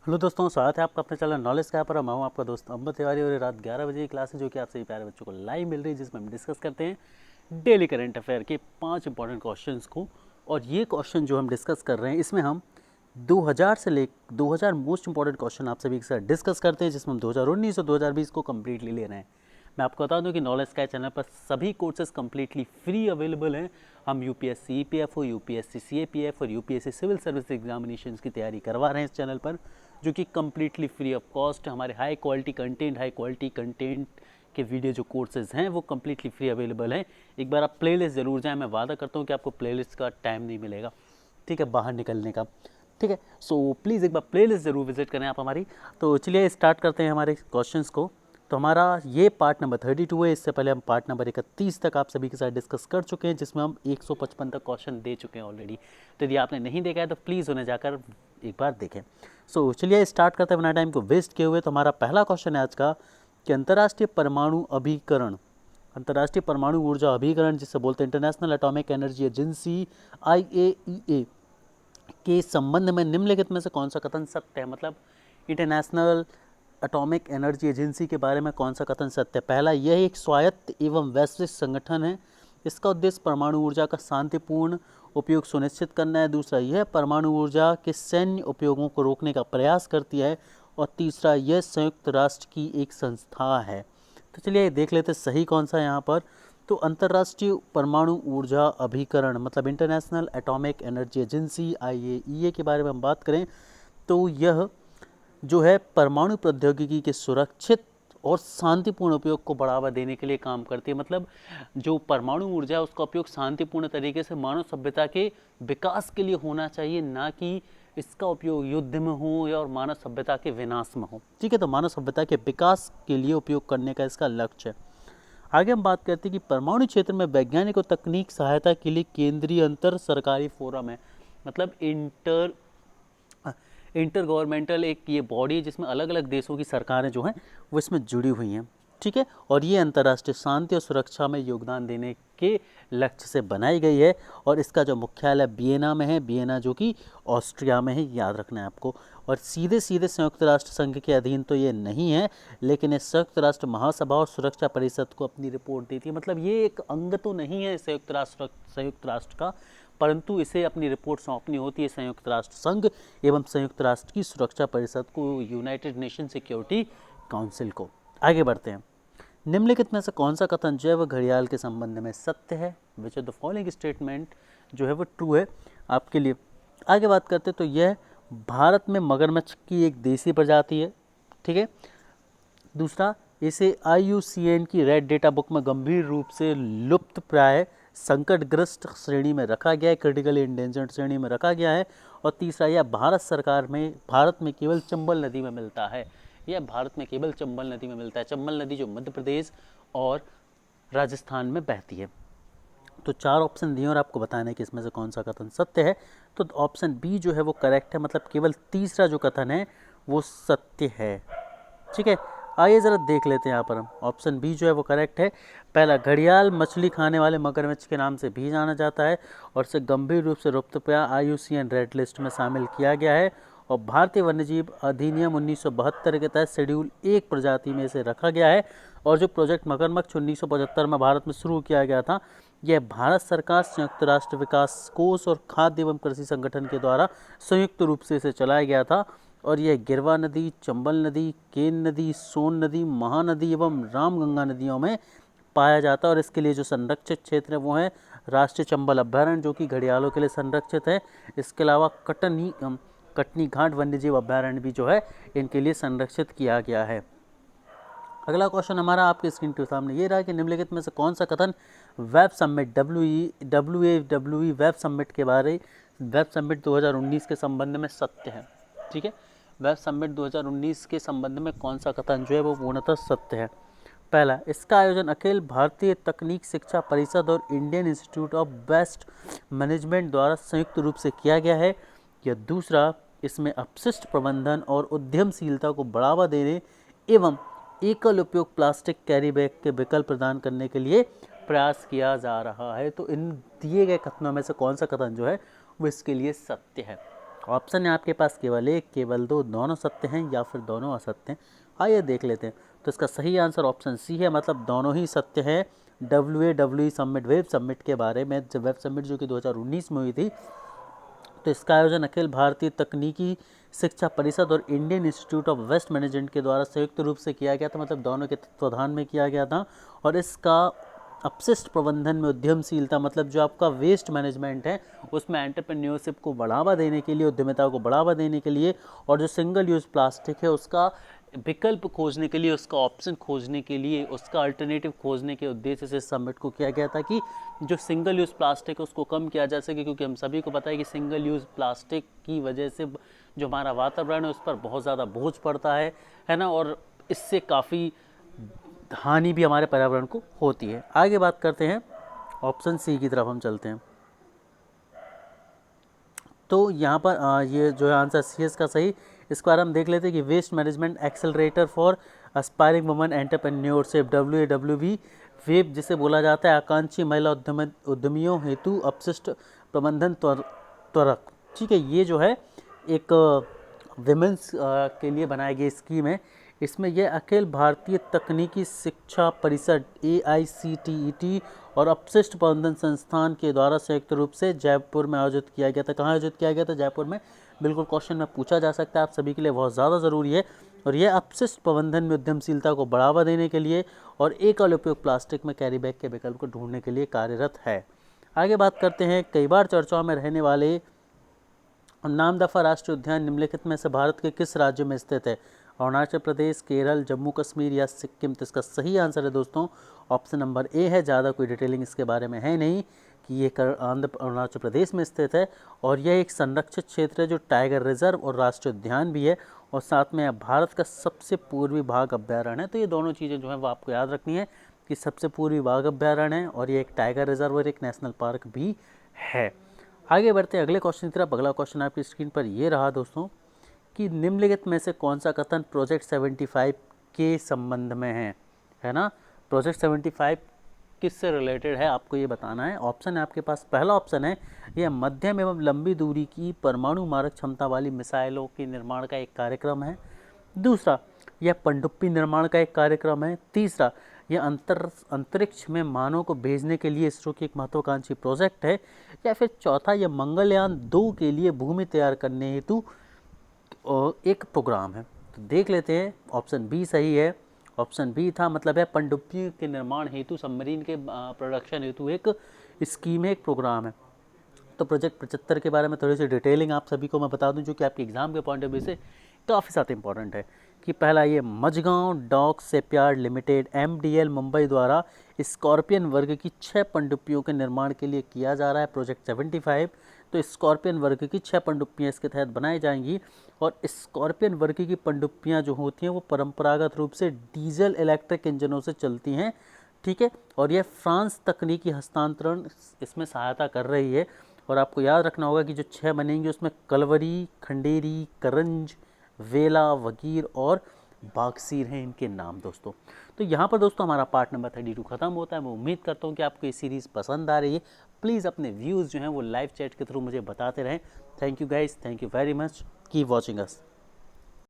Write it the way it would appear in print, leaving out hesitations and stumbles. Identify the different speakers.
Speaker 1: Hello दोस्तों, स्वागत है आपका अपने चैनल नॉलेज का पर। मैं हूं आपका दोस्त अंबर तिवारी और ये रात 11 बजे की क्लास है जो कि आप सभी प्यारे बच्चों को लाइव मिल रही है, जिसमें हम डिस्कस करते हैं डेली करंट अफेयर के 5 इंपॉर्टेंट क्वेश्चंस को। और ये क्वेश्चन जो हम डिस्कस कर रहे हैं इसमें हम 2000 से ले 2000 मोस्ट इंपॉर्टेंट क्वेश्चन आप सभी के साथ डिस्कस करते हैं, जिसमें हम 2019 और 2020 को कम्प्लीटली ले रहे हैं। मैं आपको बता दूं कि नॉलेज स्काई चैनल पर सभी कोर्सेज कम्प्लीटली फ्री अवेलेबल हैं। हम यूपीएससी ईपीएफओ, यूपीएससी सीएपीएफ और यूपीएससी सिविल सर्विस एग्जामिनेशंस की तैयारी करवा रहे हैं इस चैनल पर, जो कि कम्प्लीटली फ्री ऑफ कॉस्ट। हमारे हाई क्वालिटी कंटेंट के वीडियो जो कोर्सेज हैं वो कम्प्लीटली फ्री अवेलेबल हैं। एक बार आप प्लेलिस्ट ज़रूर जाएं, मैं वादा करता हूं कि आपको प्लेलिस्ट का टाइम नहीं मिलेगा, ठीक है, बाहर निकलने का। ठीक है, सो प्लीज़ एक बार प्लेलिस्ट ज़रूर विजिट करें आप हमारी। तो चलिए स्टार्ट करते हैं हमारे क्वेश्चंस को। तो हमारा ये पार्ट नंबर 32 है। इससे पहले हम पार्ट नंबर 31 तक आप सभी के साथ डिस्कस कर चुके हैं, जिसमें हम 155 तक क्वेश्चन दे चुके हैं ऑलरेडी। तो यदि आपने नहीं देखा है तो प्लीज़ उन्हें जाकर एक बार देखें। सो चलिए स्टार्ट करते हैं बिना टाइम को वेस्ट किए हुए। तो हमारा पहला क्वेश्चन है आज का कि अंतर्राष्ट्रीय परमाणु अभिकरण, अंतर्राष्ट्रीय परमाणु ऊर्जा अभिकरण जिसे बोलते हैं international atomic energy agency IAEA के संबंध में निम्नलिखित में से कौन सा कथन सत्य है। मतलब इंटरनेशनल एटॉमिक एनर्जी एजेंसी के बारे में कौन सा कथन सत्य है। पहला, यह एक स्वायत्त एवं वैश्विक संगठन है। इसका उद्देश्य परमाणु ऊर्जा का शांतिपूर्ण उपयोग सुनिश्चित करना है। दूसरा, यह परमाणु ऊर्जा के सैन्य उपयोगों को रोकने का प्रयास करती है। और तीसरा, यह संयुक्त राष्ट्र की एक संस्था है। तो चलिए देख लेते सही कौन सा है यहाँ पर। तो अंतर्राष्ट्रीय परमाणु ऊर्जा अभिकरण मतलब international atomic energy agency IAEA के बारे में हम बात करें तो यह जो है परमाणु प्रौद्योगिकी के सुरक्षित और शांतिपूर्ण उपयोग को बढ़ावा देने के लिए काम करती है। मतलब जो परमाणु ऊर्जा है उसका उपयोग शांतिपूर्ण तरीके से मानव सभ्यता के विकास के लिए होना चाहिए, ना कि इसका उपयोग युद्ध में हो या और मानव सभ्यता के विनाश में हो। ठीक है, तो मानव सभ्यता के विकास के लिए उपयोग करने का इसका लक्ष्य है। आगे हम बात करते हैं कि परमाणु क्षेत्र में वैज्ञानिक और तकनीक सहायता के लिए केंद्रीय अंतर सरकारी फोरम है। मतलब इंटर गवर्नमेंटल एक ये बॉडी है जिसमें अलग अलग देशों की सरकारें जो हैं वो इसमें जुड़ी हुई हैं। ठीक है, और ये अंतर्राष्ट्रीय शांति और सुरक्षा में योगदान देने के लक्ष्य से बनाई गई है। और इसका जो मुख्यालय वियना में है, वियना जो कि ऑस्ट्रिया में है, याद रखना है आपको। और सीधे सीधे संयुक्त राष्ट्र संघ के अधीन तो ये नहीं है, लेकिन ये संयुक्त राष्ट्र महासभा और सुरक्षा परिषद को अपनी रिपोर्ट देती है। मतलब ये एक अंग तो नहीं है संयुक्त राष्ट्र का, परंतु इसे अपनी रिपोर्ट सौंपनी होती है संयुक्त राष्ट्र संघ एवं संयुक्त राष्ट्र की सुरक्षा परिषद को, यूनाइटेड नेशन सिक्योरिटी काउंसिल को। आगे बढ़ते हैं। निम्नलिखित में से कौन सा कथन जैव घड़ियाल के संबंध में सत्य है। Which of the following statement जो है वो ट्रू है आपके लिए। आगे बात करते हैं तो यह भारत में मगरमच्छ की एक देसी प्रजाति है। ठीक है, दूसरा, इसे IUCN की रेड डेटा बुक में गंभीर रूप से लुप्त प्राय संकटग्रस्त श्रेणी में रखा गया है, क्रिटिकली इंडेंजर्ड श्रेणी में रखा गया है। और तीसरा, यह भारत में केवल चंबल नदी में मिलता है। यह भारत में केवल चंबल नदी में मिलता है। चंबल नदी जो मध्य प्रदेश और राजस्थान में बहती है। तो 4 ऑप्शन दिए और आपको बताना है कि इसमें से कौन सा कथन सत्य है। तो ऑप्शन बी जो है वो करेक्ट है, मतलब केवल तीसरा जो कथन है वो सत्य है। ठीक है, आइए ज़रा देख लेते हैं यहाँ पर हम। ऑप्शन बी जो है वो करेक्ट है। पहला, घड़ियाल मछली खाने वाले मगरमच्छ के नाम से भी जाना जाता है और इसे गंभीर रूप से लुप्तप्राय IUCN रेड लिस्ट में शामिल किया गया है। और भारतीय वन्यजीव अधिनियम 1972 के तहत शेड्यूल 1 प्रजाति में इसे रखा गया है। और जो प्रोजेक्ट मगरमच्छ 1975 में भारत में शुरू किया गया था, यह भारत सरकार, संयुक्त राष्ट्र विकास कोष और खाद्य एवं कृषि संगठन के द्वारा संयुक्त रूप से इसे चलाया गया था। और यह गिरवा नदी, चंबल नदी, केन नदी, सोन नदी, महानदी एवं रामगंगा नदियों में पाया जाता है। और इसके लिए जो संरक्षित क्षेत्र है वो है राष्ट्रीय चंबल अभ्यारण्य, जो कि घड़ियालों के लिए संरक्षित है। इसके अलावा कटनी घाट वन्यजीव अभ्यारण्य भी जो है इनके लिए संरक्षित किया गया है। अगला क्वेश्चन हमारा आपके स्क्रीन के सामने ये रहा कि निम्नलिखित में से कौन सा कथन web summit WAWE web summit के बारे वेब समिट 2019 के संबंध में सत्य है। ठीक है, वेब समिट 2019 के संबंध में कौन सा कथन जो है वो पूर्णतः सत्य है। पहला, इसका आयोजन अखिल भारतीय तकनीक शिक्षा परिषद और Indian Institute of best management द्वारा संयुक्त रूप से किया गया है। या दूसरा, इसमें अपशिष्ट प्रबंधन और उद्यमशीलता को बढ़ावा देने एवं एकल उपयोग प्लास्टिक कैरी बैग के विकल्प प्रदान करने के लिए प्रयास किया जा रहा है। तो इन दिए गए कथनों में से कौन सा कथन जो है वो इसके लिए सत्य है। ऑप्शन है आपके पास केवल एक, केवल दो, दोनों सत्य हैं या फिर दोनों असत्य हैं। आइए देख लेते हैं। तो इसका सही आंसर ऑप्शन सी है, मतलब दोनों ही सत्य है। WWE समिट, वेब समिट के बारे में, जब वेब समिट जो कि 2019 में हुई थी, तो इसका आयोजन अखिल भारतीय तकनीकी शिक्षा परिषद और Indian Institute of Waste Management के द्वारा संयुक्त रूप से किया गया था, मतलब दोनों के तत्वाधान में किया गया था। और इसका अपशिष्ट प्रबंधन में उद्यमशीलता, मतलब जो आपका वेस्ट मैनेजमेंट है उसमें एंटरप्रेन्योरशिप को बढ़ावा देने के लिए, उद्यमिता को बढ़ावा देने के लिए, और जो सिंगल यूज़ प्लास्टिक है उसका विकल्प खोजने के लिए, उसका ऑप्शन खोजने के लिए, उसका अल्टरनेटिव खोजने के उद्देश्य से समिट को किया गया था कि जो सिंगल यूज़ प्लास्टिक है उसको कम किया जा सके, क्योंकि हम सभी को पता है कि सिंगल यूज़ प्लास्टिक की वजह से जो हमारा वातावरण है उस पर बहुत ज़्यादा बोझ पड़ता है ना, और इससे काफ़ी हानि भी हमारे पर्यावरण को होती है। आगे बात करते हैं, ऑप्शन सी की तरफ हम चलते हैं। तो यहाँ पर ये जो है आंसर सी है इसका सही। इस बार हम देख लेते हैं कि waste management accelerator for aspiring women entrepreneurship, WAWV web जिसे बोला जाता है, आकांक्षी महिला उद्यमियों हेतु अपशिष्ट प्रबंधन त्वरक। ठीक है, ये जो है एक विमेंस के लिए बनाई गई स्कीम है। इसमें यह अखिल भारतीय तकनीकी शिक्षा परिषद AICTET और अपशिष्ट प्रबंधन संस्थान के द्वारा संयुक्त रूप से जयपुर में आयोजित किया गया था। कहाँ आयोजित किया गया था? जयपुर में। बिल्कुल क्वेश्चन में पूछा जा सकता है, आप सभी के लिए बहुत ज़्यादा ज़रूरी है। और यह अपशिष्ट प्रबंधन में उद्यमशीलता को बढ़ावा देने के लिए और एकल उपयोग प्लास्टिक में कैरी बैग के विकल्प को ढूंढने के लिए कार्यरत है। आगे बात करते हैं, कई बार चर्चाओं में रहने वाले नामदफा राष्ट्रीय उद्यान निम्नलिखित में से भारत के किस राज्य में स्थित है? अरुणाचल प्रदेश, केरल, जम्मू कश्मीर या सिक्किम? तो इसका सही आंसर है दोस्तों ऑप्शन नंबर ए है। ज़्यादा कोई डिटेलिंग इसके बारे में है नहीं कि ये अरुणाचल प्रदेश में स्थित है, और यह एक संरक्षित क्षेत्र है जो टाइगर रिजर्व और राष्ट्रीय उद्यान भी है, और साथ में भारत का सबसे पूर्वी बाघ अभ्यारण्य है। तो ये दोनों चीज़ें जो है वो आपको याद रखनी है कि सबसे पूर्वी बाघ अभ्यारण्य है और ये एक टाइगर रिजर्व और एक नेशनल पार्क भी है। आगे बढ़ते हैं अगले क्वेश्चन की तरफ। अगला क्वेश्चन आपकी स्क्रीन पर ये रहा दोस्तों कि निम्नलिखित में से कौन सा कथन प्रोजेक्ट 75 के संबंध में है ना? प्रोजेक्ट 75 किससे रिलेटेड है आपको ये बताना है। ऑप्शन है आपके पास, पहला ऑप्शन है यह मध्यम एवं लंबी दूरी की परमाणु मारक क्षमता वाली मिसाइलों के निर्माण का एक कार्यक्रम है। दूसरा, यह पनडुब्बी निर्माण का एक कार्यक्रम है। तीसरा, यह अंतरिक्ष में मानव को भेजने के लिए इसरो की एक महत्वाकांक्षी प्रोजेक्ट है। या फिर चौथा, यह मंगलयान 2 के लिए भूमि तैयार करने हेतु एक प्रोग्राम है। तो देख लेते हैं, ऑप्शन बी सही है। ऑप्शन बी था, मतलब है पनडुब्बी के निर्माण हेतु, सबमरीन के प्रोडक्शन हेतु एक स्कीम है, एक प्रोग्राम है। तो प्रोजेक्ट 75 के बारे में थोड़ी सी डिटेलिंग आप सभी को मैं बता दूं, जो कि आपके एग्जाम के पॉइंट ऑफ व्यू से काफ़ी ज़्यादा इंपॉर्टेंट है। कि पहला, ये Mazagaon dock shipyard limited MDL Mumbai द्वारा स्कॉर्पियन वर्ग की 6 पनडुब्बियों के निर्माण के लिए किया जा रहा है प्रोजेक्ट 75। तो स्कॉर्पियन वर्ग की 6 पनडुब्बियाँ इसके तहत बनाई जाएंगी। और स्कॉर्पियन वर्ग की पनडुब्बियाँ जो होती हैं वो परंपरागत रूप से डीजल इलेक्ट्रिक इंजनों से चलती हैं। ठीक है, और यह फ्रांस तकनीकी हस्तांतरण इसमें सहायता कर रही है। और आपको याद रखना होगा कि जो 6 बनेंगे उसमें कलवरी, खंडेरी, करंज, वेला, वगीर और बागसीर हैं इनके नाम दोस्तों। तो यहाँ पर दोस्तों हमारा पार्ट नंबर 32 खत्म होता है। मैं उम्मीद करता हूँ कि आपको ये सीरीज़ पसंद आ रही है। प्लीज़ अपने व्यूज़ जो हैं वो लाइव चैट के थ्रू मुझे बताते रहें। Thank you guys, thank you very much, keep watching us.